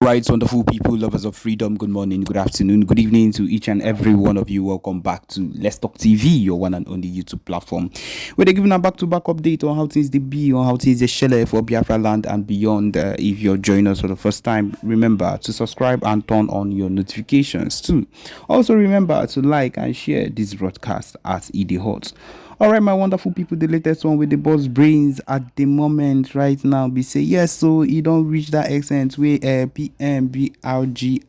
Right, wonderful people, lovers of freedom. Good morning, good afternoon, good evening to each and every one of you. Welcome back to Let's Talk TV, your one and only YouTube platform, where they're giving a back-to-back update on how things they be, on how things they shell for Biafra land and beyond. If you're joining us for the first time, remember to subscribe and turn on your notifications too. Also, remember to like and share this broadcast as it is hot. All right, my wonderful people, the latest one with the boss brains at the moment right now be say yes, so you don't reach that extent where Pmbge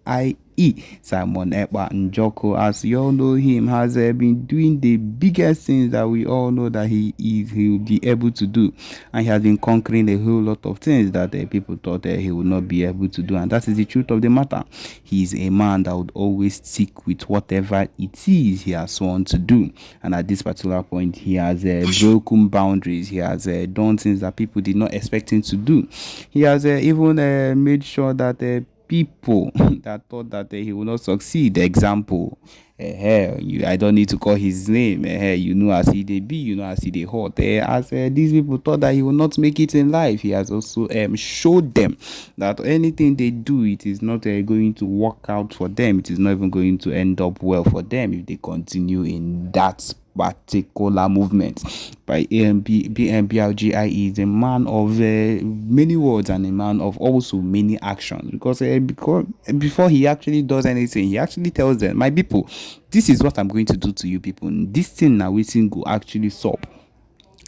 Simon Ekpa Njoko, as you all know him, has been doing the biggest things that we all know that he will be able to do, and he has been conquering a whole lot of things that people thought he would not be able to do, and that is the truth of the matter. He is a man that would always stick with whatever it is he has sworn to do, and at this particular point he has broken boundaries. He has done things that people did not expect him to do. He has even made sure that people that thought that he will not succeed. Example, I don't need to call his name. You know as he they be, you know as he they hot. As these people thought that he will not make it in life, he has also showed them that anything they do, it is not going to work out for them. It is not even going to end up well for them if they continue in that particular movement. By Pmbge is a man of many words and a man of also many actions, because before he actually does anything, he actually tells them, my people, this is what I'm going to do to you people. This thing now we think go actually stop.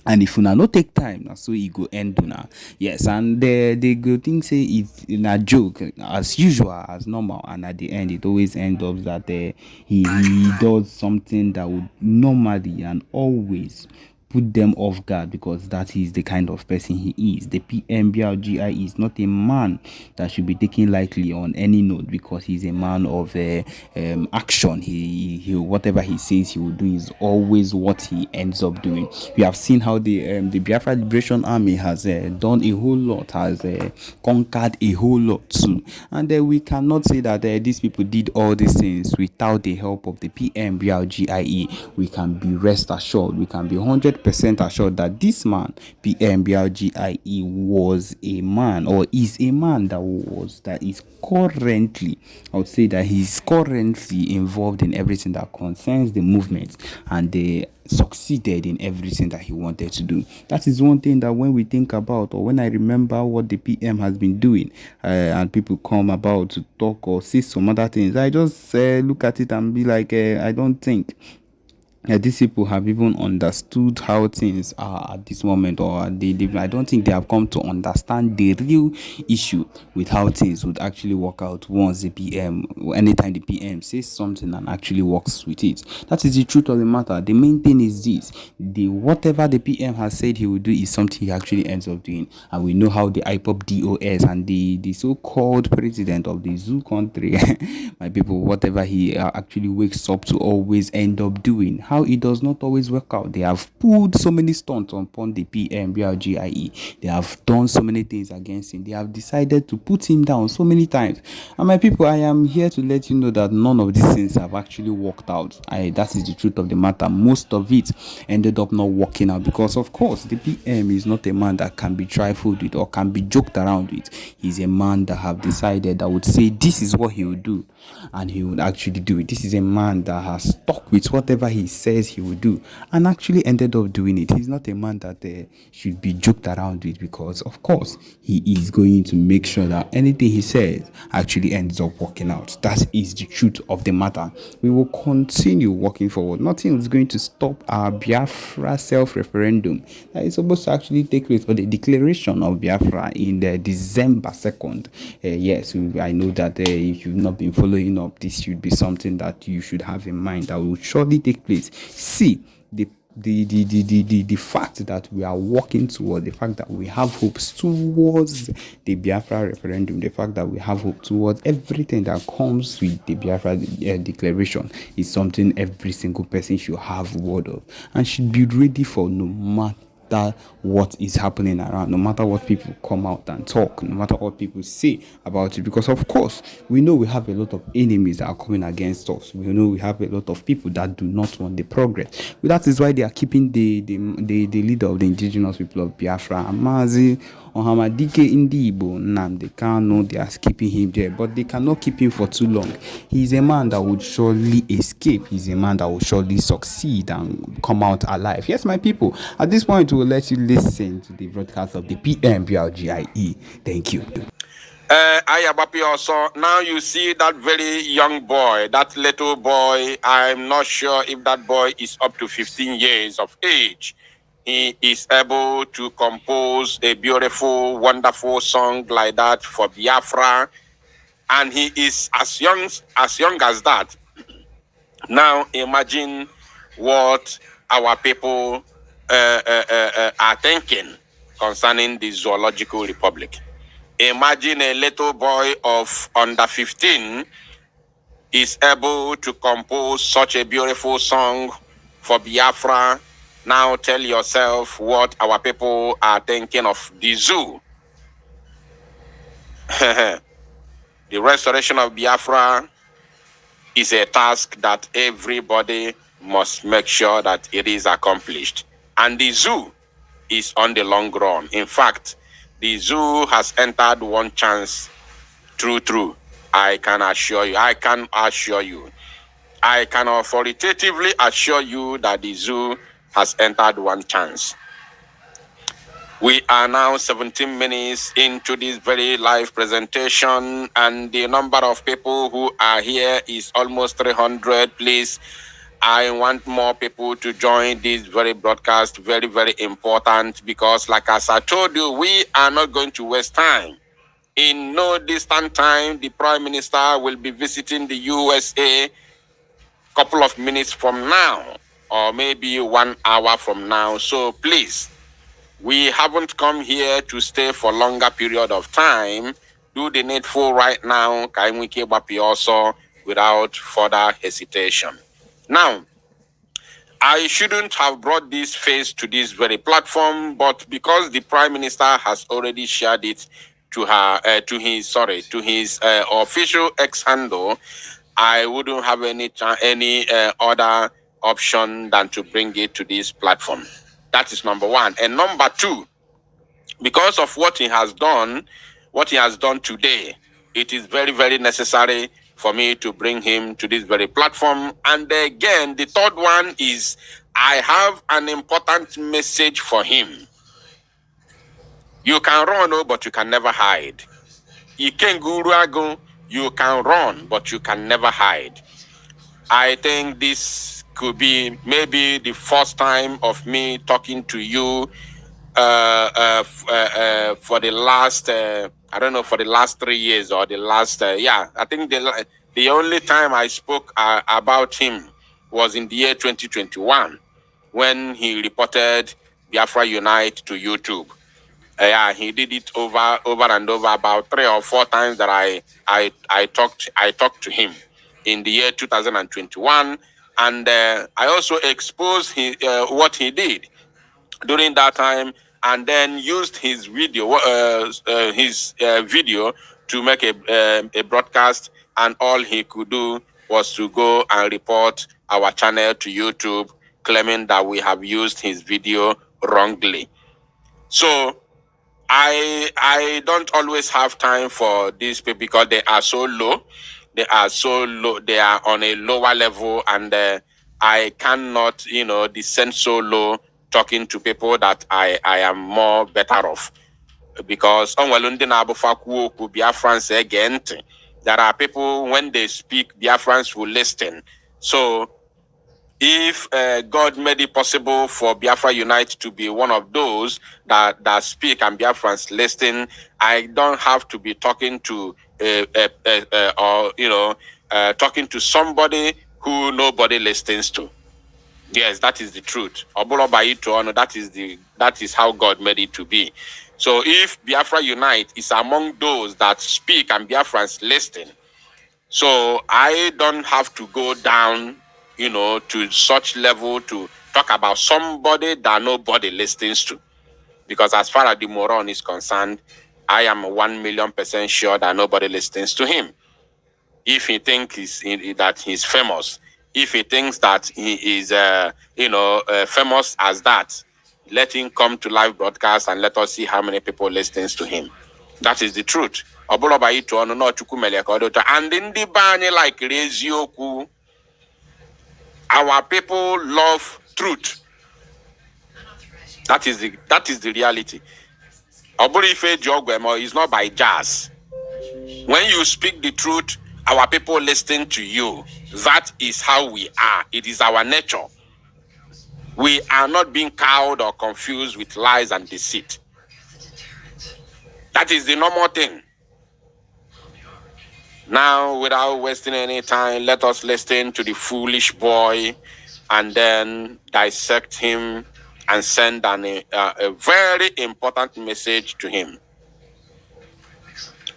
And if una no take time, na so e go end una. Yes, and they go think say it's in a joke as usual, as normal, and at the end it always ends up that he does something that would normally and always put them off guard, because that is the kind of person he is. The Pmbge is not a man that should be taken lightly on any note, because he's a man of action. He whatever he says he will do is always what he ends up doing. We have seen how the Biafra Liberation Army has done a whole lot, has conquered a whole lot too, and we cannot say that these people did all these things without the help of the Pmbge. We can be rest assured, we can be 100% assured that this man Pmbge was a man, or is a man that is currently, I would say that he's currently involved in everything that concerns the movement, and they succeeded in everything that he wanted to do. That is one thing that when we think about, or when I remember what the PM has been doing, and people come about to talk or say some other things, I just look at it and be like, I don't think these people have even understood how things are at this moment, or I don't think they have come to understand the real issue with how things would actually work out once the PM, anytime the PM says something and actually works with it. That is the truth of the matter. The main thing is this: whatever the PM has said he will do is something he actually ends up doing, and we know how the Ipob DOS and the so-called president of the zoo country, my people, whatever he actually wakes up to always end up doing. How it does not always work out. They have pulled so many stunts upon the Pmbge. They have done so many things against him. They have decided to put him down so many times. And my people, I am here to let you know that none of these things have actually worked out. That is the truth of the matter. Most of it ended up not working out, because of course the PM is not a man that can be trifled with or can be joked around with. He's a man that have decided, that would say this is what he would do, and he would actually do it. This is a man that has stuck with whatever he says he will do, and actually ended up doing it. He's not a man that should be joked around with, because of course he is going to make sure that anything he says actually ends up working out. That is the truth of the matter. We will continue working forward. Nothing is going to stop our Biafra self-referendum that is supposed to actually take place for the declaration of Biafra in December 2nd. Yes, I know that if you've not been following up, this should be something that you should have in mind, that will surely take place. See, the fact that we are working towards, the fact that we have hopes towards the Biafra referendum, the fact that we have hope towards everything that comes with the Biafra declaration is something every single person should have word of, and should be ready for, no matter what is happening around, no matter what people come out and talk, no matter what people say about it. Because of course we know we have a lot of enemies that are coming against us. We know we have a lot of people that do not want the progress. But that is why they are keeping the leader of the indigenous people of Biafra, Amazi Ohamadike Indibo Nnamdi Kanu, they are keeping him there, but they cannot keep him for too long. He's a man that would surely escape. He's a man that will surely succeed and come out alive. Yes, my people, at this point, we'll let you listen to the broadcast of the Pmbge. Thank you. Ayabapi also, now you see that very young boy, that little boy. I'm not sure if that boy is up to 15 years of age. He is able to compose a beautiful, wonderful song like that for Biafra. And he is as young as that. Now imagine what our people are thinking concerning the Zoological Republic. Imagine a little boy of under 15 is able to compose such a beautiful song for Biafra. Now tell yourself what our people are thinking of the zoo. The restoration of Biafra is a task that everybody must make sure that it is accomplished. And the zoo is on the long run. In fact, the zoo has entered one chance. True. I can assure you. I can authoritatively assure you that the zoo has entered one chance. We are now 17 minutes into this very live presentation, and the number of people who are here is almost 300. Please, I want more people to join this very broadcast. Very, very important, because like as I told you, we are not going to waste time. In no distant time, the Prime Minister will be visiting the USA a couple of minutes from now, or maybe 1 hour from now. So please, we haven't come here to stay for longer period of time. Do the needful right now, also, without further hesitation. Now, I shouldn't have brought this face to this very platform, but because the Prime Minister has already shared it to his official X handle, I wouldn't have any other option than to bring it to this platform. That is number one. And number two, because of what he has done today, it is very, very necessary for me to bring him to this very platform. And again, the third one is I have an important message for him. You can run, but you can never hide. You can run, but you can never hide. I think this could be maybe the first time of me talking to you for the last, I don't know, for the last 3 years or the last, I think the only time I spoke about him was in the year 2021 when he reported Biafra Unite to YouTube. He did it over and over about 3 or 4 times that I talked to him in the year 2021, and I also exposed what he did during that time, and then used his video to make a broadcast, and all he could do was to go and report our channel to YouTube, claiming that we have used his video wrongly. So I don't always have time for these people because they are so low. They are on a lower level, and I cannot, descend so low talking to people that I am more better off. Because Biafrans again, there are people, when they speak, Biafrans will listen. So if God made it possible for Biafra Unite to be one of those that speak and Biafrans listen, I don't have to be talking to talking to somebody who nobody listens to. Yes, that is the truth. That is how God made it to be. So if Biafra Unite is among those that speak and Biafrans listen, so I don't have to go down, to such level to talk about somebody that nobody listens to. Because as far as the moron is concerned, I am 1,000,000% sure that nobody listens to him. If he thinks that he's famous, if he thinks that he is, famous as that, let him come to live broadcast and let us see how many people listens to him. That is the truth. And in the bany like Rezioku, our people love truth. That is the reality. Oburife Jogwemo is not by jazz. When you speak the truth, our people listen to you. That is how we are. It is our nature. We are not being cowed or confused with lies and deceit. That is the normal thing. Now, without wasting any time, let us listen to the foolish boy and then dissect him and send a very important message to him.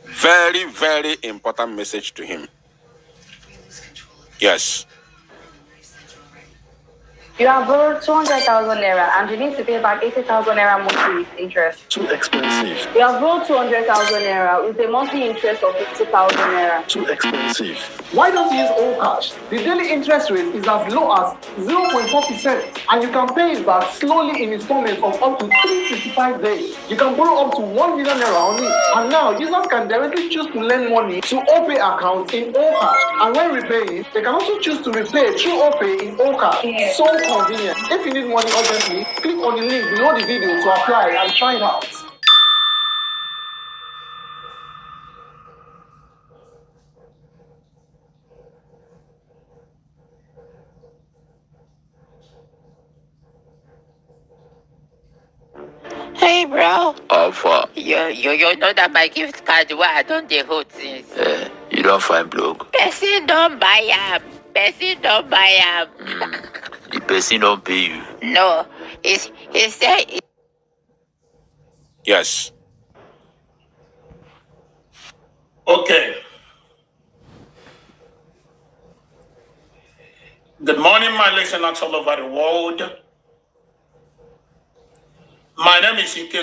Very, very important message to him. Yes. You have borrowed 200,000 naira and you need to pay back 80,000 naira monthly with interest. Too expensive. You have borrowed 200,000 naira with a monthly interest of 50,000 naira. Too expensive. Why don't you use all cash? The daily interest rate is as low as 0.4% and you can pay it back slowly in installments of up to 365 days. You can borrow up to 1 million naira only. And now users can directly choose to lend money to OPay account in all cash. And when repaying, they can also choose to repay through OPay in all cash. So convenient. If you need money urgently, click on the link below the video to apply and try it out. Hey, bro. Alpha. You know that my gift card where I don't the whole things. You don't find blog. Person don't buy am. Person don't buy am. The person don't pay you. No, he said. Yes. Okay. Good morning, my listeners all over the world. My name is Ike.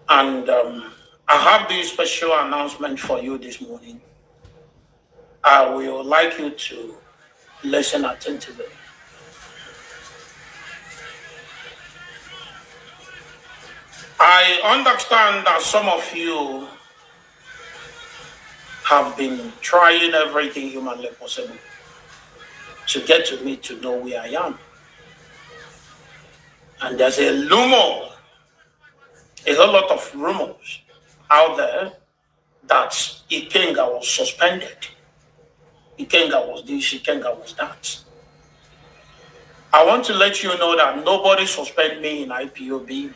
And I have this special announcement for you this morning. I will like you to listen attentively. I understand that some of you have been trying everything humanly possible to get to me to know where I am. And there's a rumor, a whole lot of rumors out there that Ikenga was suspended. Ikenga was this, Ikenga was that. I want to let you know that nobody suspended me in IPOB,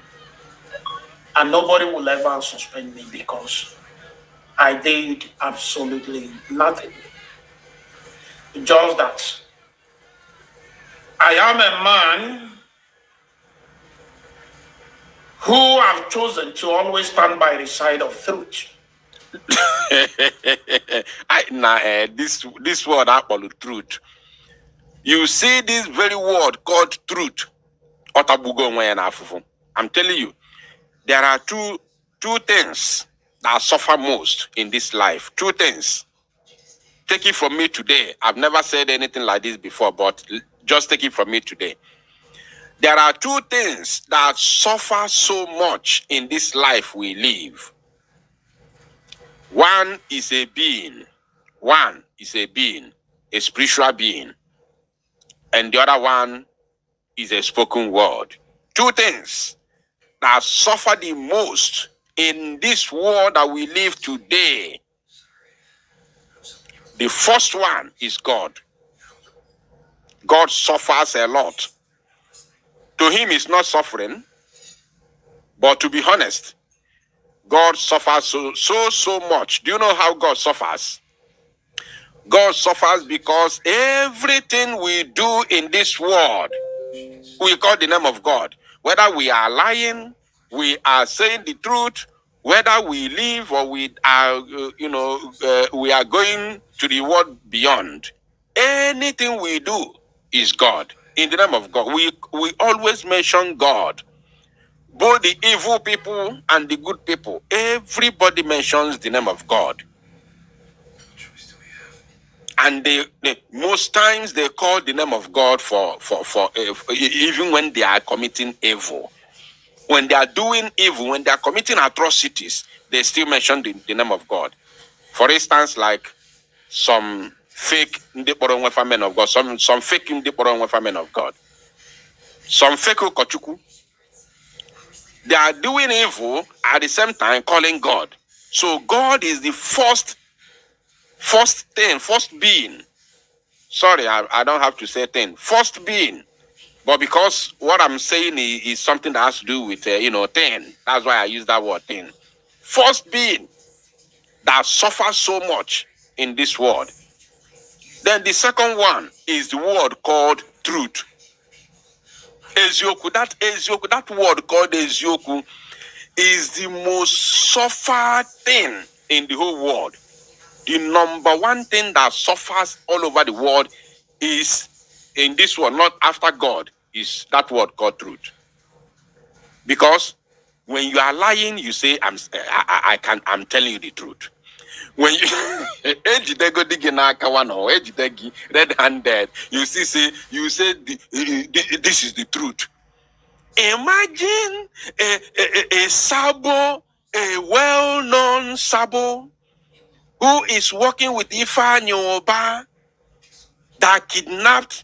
and nobody will ever suspend me because I did absolutely nothing. Just that I am a man who have chosen to always stand by the side of truth. This word apple truth. You see this very word called truth. I'm telling you, there are two things that suffer most in this life. Two things. Take it from me today. I've never said anything like this before, but just take it from me today. There are two things that suffer so much in this life we live. One is a being. One is a being, a spiritual being. And the other one is a spoken word. Two things that suffer the most in this world that we live today. The first one is God. God suffers a lot. To him, it's not suffering, but to be honest, God suffers so much. Do you know how God suffers? God suffers because everything we do in this world, we call the name of God. Whether we are lying, we are saying the truth, whether we live or we are, we are going to the world beyond. Anything we do is God. In the name of God, we always mention God. Both the evil people and the good people, everybody mentions the name of God. And they most times they call the name of God for even when they are committing evil. When they are doing evil, when they are committing atrocities, they still mention the name of God. For instance, like some fake Ndekporo men of God, some fake Ndekporo men of God, some fake Okochuku. They are doing evil at the same time calling God. So God is the first being. Sorry, I don't have to say thing. First being. But because what I'm saying is something that has to do with, thing. That's why I use that word, thing. First being that suffers so much in this world. Then the second one is the word called truth. Ezioku, that word called Ezioku is the most suffered thing in the whole world. The number one thing that suffers all over the world is in this world, not after God, is that word called truth. Because when you are lying, you say, I'm telling you the truth. When you red-handed, you say this is the truth. Imagine a sabo, a well-known sabo, who is working with Ifeanyi Oba, that kidnapped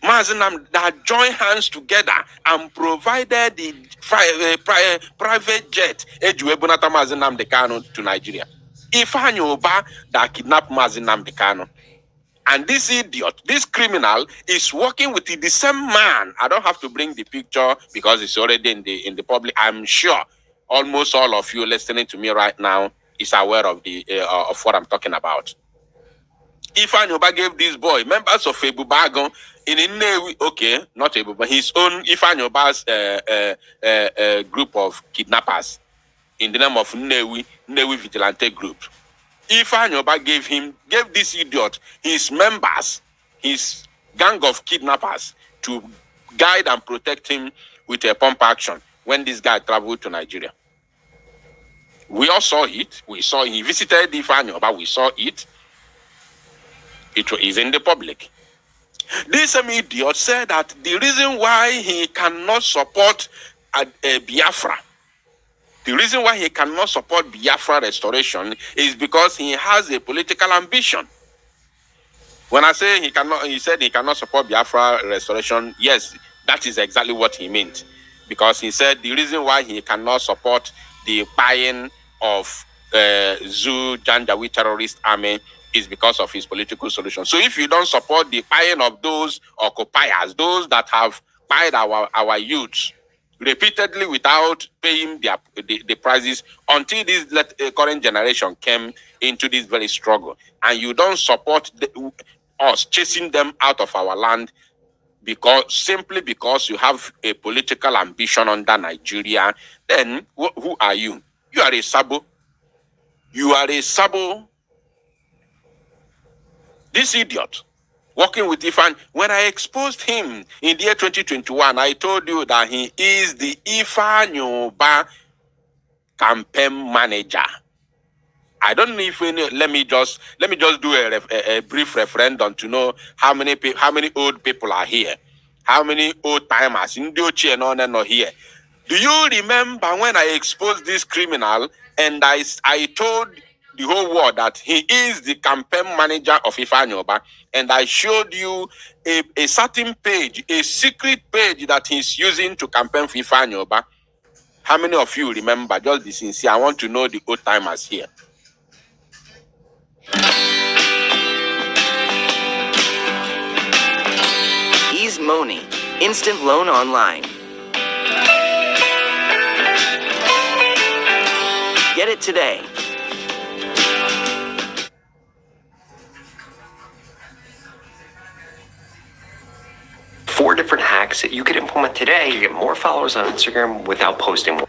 Mazinam, that joined hands together and provided the private jet Ejuebunata Mazinam Dekano to Nigeria. Ifeanyi Oba that kidnapped Mazinam Dekano. And this idiot, this criminal, is working with the same man. I don't have to bring the picture because it's already in the public. I'm sure almost all of you listening to me right now is aware of of what I'm talking about. Ifeanyi Oba gave this boy members of Ebubagon in Nnewi, okay, not Ebuba, his own Ifeanyi Oba's group of kidnappers in the name of Nnewi Vigilante Group. Ifeanyi Oba gave this idiot his members, his gang of kidnappers, to guide and protect him with a pump action when this guy traveled to Nigeria. We all saw it. He visited Ifeanyi Oba. We saw it. It is in the public. This same idiot said that the reason why he cannot support Biafra, the reason why he cannot support Biafra restoration is because he has a political ambition. When I say he said he cannot support Biafra restoration, yes, that is exactly what he meant. Because he said the reason why he cannot support the buying of Zoo Janjaweed terrorist army is because of his political solution. So if you don't support the buying of those occupiers, those that have buyed our youths repeatedly without paying the prices until this current generation came into this very struggle, and you don't support us chasing them out of our land simply because you have a political ambition under Nigeria, then who are you? You are a sabo. You are a sabo. This idiot working with Ifeanyi. When I exposed him in the year 2021, I told you that he is the Ifeanyi Oba campaign manager. I don't know if let me just do a brief referendum to know how many old people are here, how many old timers in the here. Do you remember when I exposed this criminal and I told the whole world that he is the campaign manager of Ifeanyi Oba, and I showed you a certain page, a secret page that he's using to campaign for Ifeanyi Oba? How many of you remember? Just be sincere. I want to know the old timers here. Ease Money, instant loan online. Get it today. Four different hacks that you could implement today to get more followers on Instagram without posting more.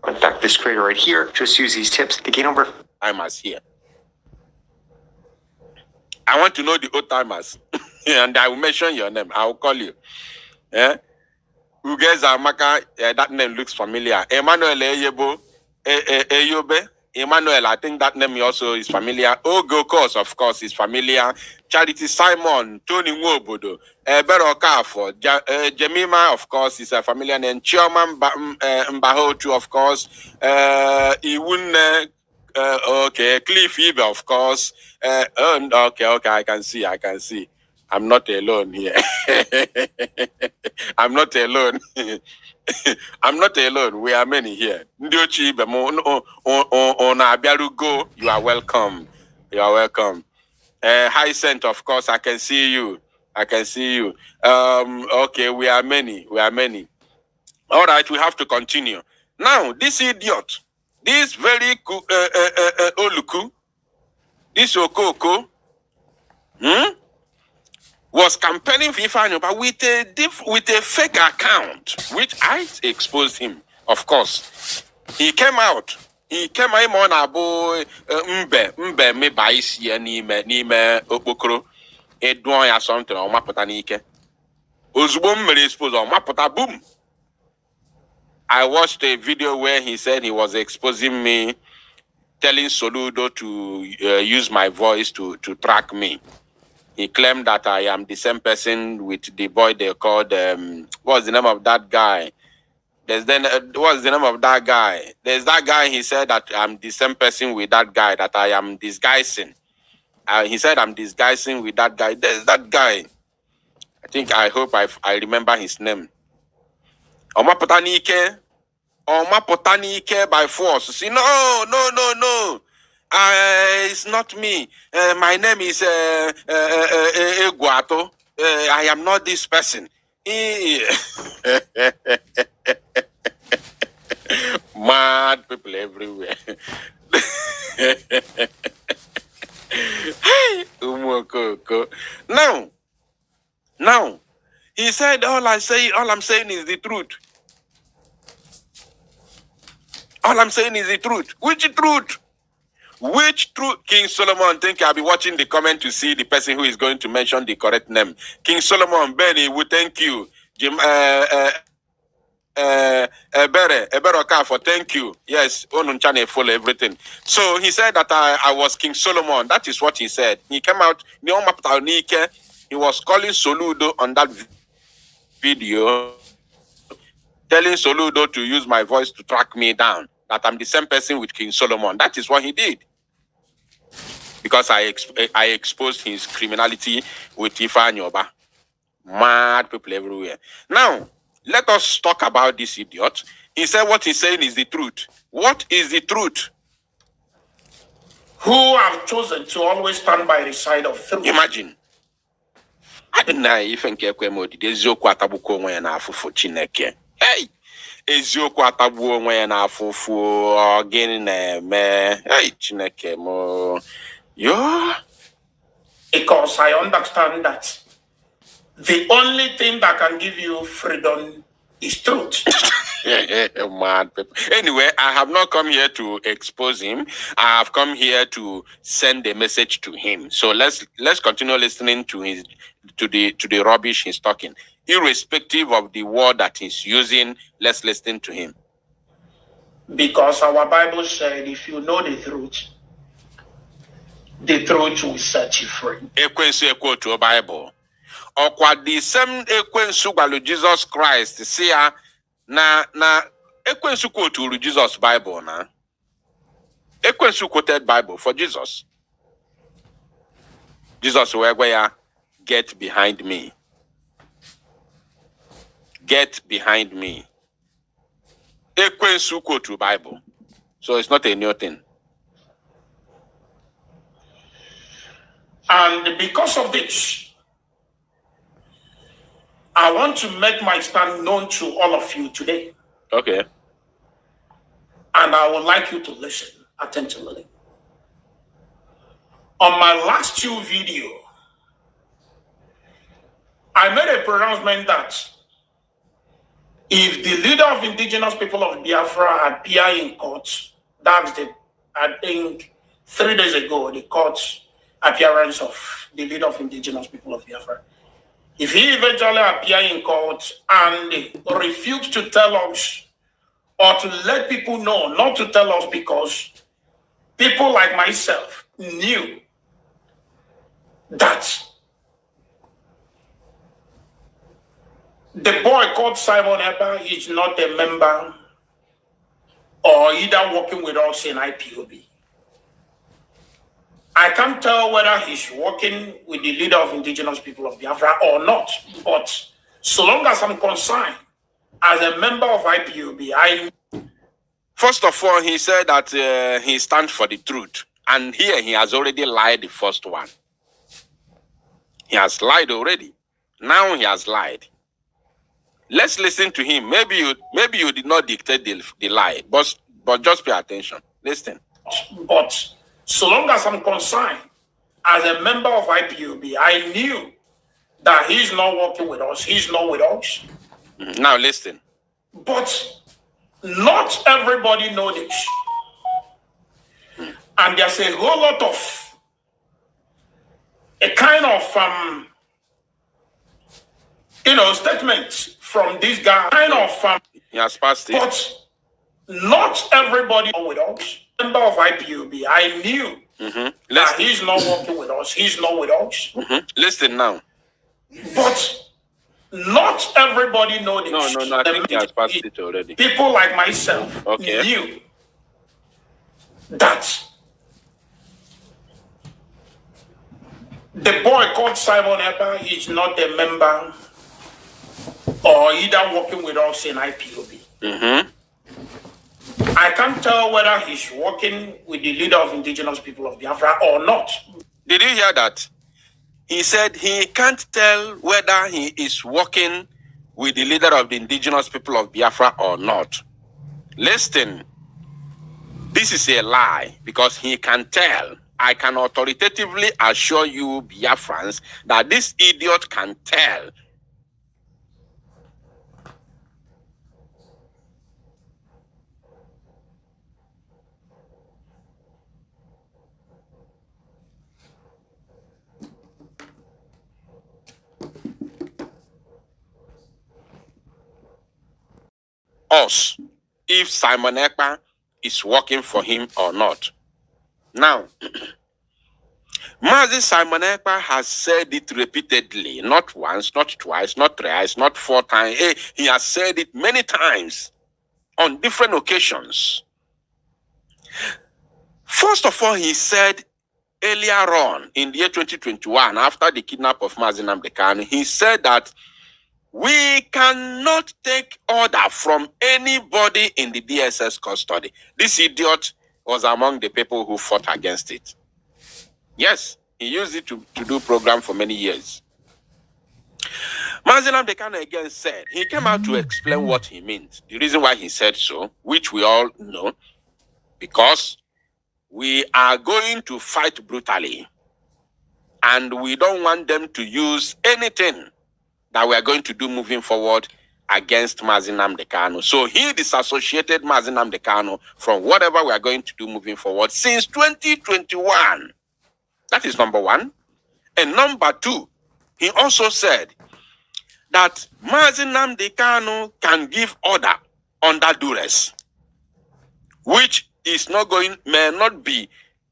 In fact, this creator right here just use these tips to gain over. Timers here. I want to know the old timers, and I will mention your name. I will call you. Yeah. Who guys are Maka? That name looks familiar. Emmanuel Eyebo, Eyobe. Emmanuel, I think that name also is familiar. Ogo of course, is familiar. Charity Simon, Tony Nwobodo, Bero Kafo, Jemima, of course, is a familiar name. Chioma Mbahotu, of course. Iwune, okay. Cliff Ibe, of course. Okay, I can see. I'm not alone here. I'm not alone. I'm not alone. We are many here. Ndiochi Ibe go. You are welcome. You are welcome. Hyacinth, of course, I can see you. Okay, we are many. All right, we have to continue. Now, this idiot, this very Oluku, this Okoko, was campaigning for Ifanyoba with a fake account, which I exposed him, of course. He came out on a boy mbe me baisi n'ime okpokoro edon ya something o mapụta n'ike ozugbo mmere expose o mapụta boom. I watched a video where he said he was exposing me, telling Soludo to use my voice to track me. He claimed that I am the same person with the boy they called what's the name of that guy? What's the name of that guy? There's that guy. He said that I'm the same person with that guy that I am disguising. He said I'm disguising with that guy. There's that guy. I hope I remember his name. Oma Potanike by force. See, no. It's not me. My name is Eguato. I am not this person. Mad people everywhere. Now, he said all I'm saying is the truth. All I'm saying is the truth. Which truth? King Solomon? Think I'll be watching the comment to see the person who is going to mention the correct name. King Solomon, Benny, we thank you. Jim, Ebere Okafo, thank you. Yes, Onunchane follow everything. So he said that I was King Solomon. That is what he said. He came out, he was calling Soludo on that video, telling Soludo to use my voice to track me down, that I'm the same person with King Solomon. That is what he did. Because I exposed his criminality with Ifanyoba. Mad people everywhere. Now, let us talk about this idiot. He said what he's saying is the truth. What is the truth? Who have chosen to always stand by the side of truth. Imagine. I didn't know if Ezioku atabuko onwe na afufu Chineke. Hey! Ezioku atabu onwe na afufu gini na-eme. Hey, Chineke mo. Yo. Because I understand that the only thing that can give you freedom is truth. Mad people. Anyway, I have not come here to expose him. I have come here to send a message to him. So let's continue listening to the rubbish he's talking. Irrespective of the word that he's using, let's listen to him. Because our Bible said, if you know the truth will set you free. Ekwensu ekwo to Bible. Okwa the same ekwensu gwalu Jesus Christ. See ya na ekwensu quote to Jesus Bible na. Ekwensu quoted Bible for Jesus. Jesus where get behind me. Get behind me. Ekwensu quote to Bible. So it's not a new thing. And because of this, I want to make my stand known to all of you today. Okay. And I would like you to listen attentively. On my last two videos, I made a pronouncement that if the leader of indigenous people of Biafra appear in court, that's I think 3 days ago, the court appearance of the leader of indigenous people of Biafra. If he eventually appear in court and refuse to tell us or to let people know, not to tell us because people like myself knew that the boy called Simon Eber is not a member or either working with us in IPOB. I can't tell whether he's working with the leader of indigenous people of Biafra or not, but so long as I'm concerned as a member of IPOB, First of all, he said that he stands for the truth. And here he has already lied the first one. He has lied already. Now he has lied. Let's listen to him. Maybe you did not dictate the lie, but just pay attention. Listen. But so long as I'm concerned as a member of IPOB, I knew that he's not working with us. He's not with us. Now listen. But not everybody knows this. And there's a whole lot of a kind of statements from this guy. He has passed it. But not everybody knows with us. Member of IPOB, I knew that he's not working with us. He's not with us. Listen now. But not everybody knows this. No, I think he has passed it already. People like myself knew that the boy called Simon Eber is not a member or either working with us in IPOB. I can't tell whether he's working with the leader of indigenous people of Biafra or not. Did you hear that? He said he can't tell whether he is working with the leader of the indigenous people of Biafra or not. Listen, this is a lie because he can tell. I can authoritatively assure you, Biafrans, that this idiot can tell. Us, if Simon Ekpa is working for him or not. Now, Mazi Simon Ekpa has said it repeatedly, not once, not twice, not thrice, not 4 times. He has said it many times on different occasions. First of all, he said earlier on in the year 2021, after the kidnap of Mazi Nnamdi Kanu, he said that we cannot take order from anybody in the DSS custody. This idiot was among the people who fought against it. Yes, he used it to do program for many years. Mazi Nnamdi Kanu again said, he came out to explain what he meant. The reason why he said so, which we all know, because we are going to fight brutally. And we don't want them to use anything that we are going to do moving forward against Mazi Nnamdi Kanu. So he disassociated Mazi Nnamdi Kanu from whatever we are going to do moving forward since 2021. That is number one. And number two, he also said that Mazi Nnamdi Kanu can give order under duress, which is may not be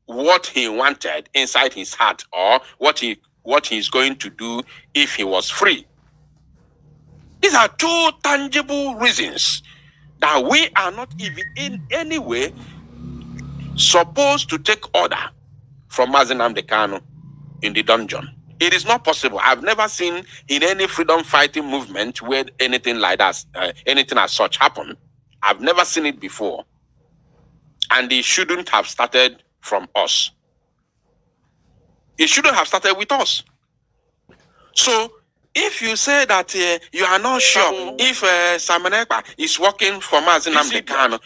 what he wanted inside his heart or what he's going to do if he was free. These are 2 tangible reasons that we are not even in any way supposed to take order from Mazi Nnamdi Kanu in the dungeon. It is not possible. I've never seen in any freedom fighting movement where anything like that, anything as such happened. I've never seen it before. And it shouldn't have started from us. It shouldn't have started with us. So, if you say that you are not sure if Simon Ekpa is working for Mazi Nnamdi Kanu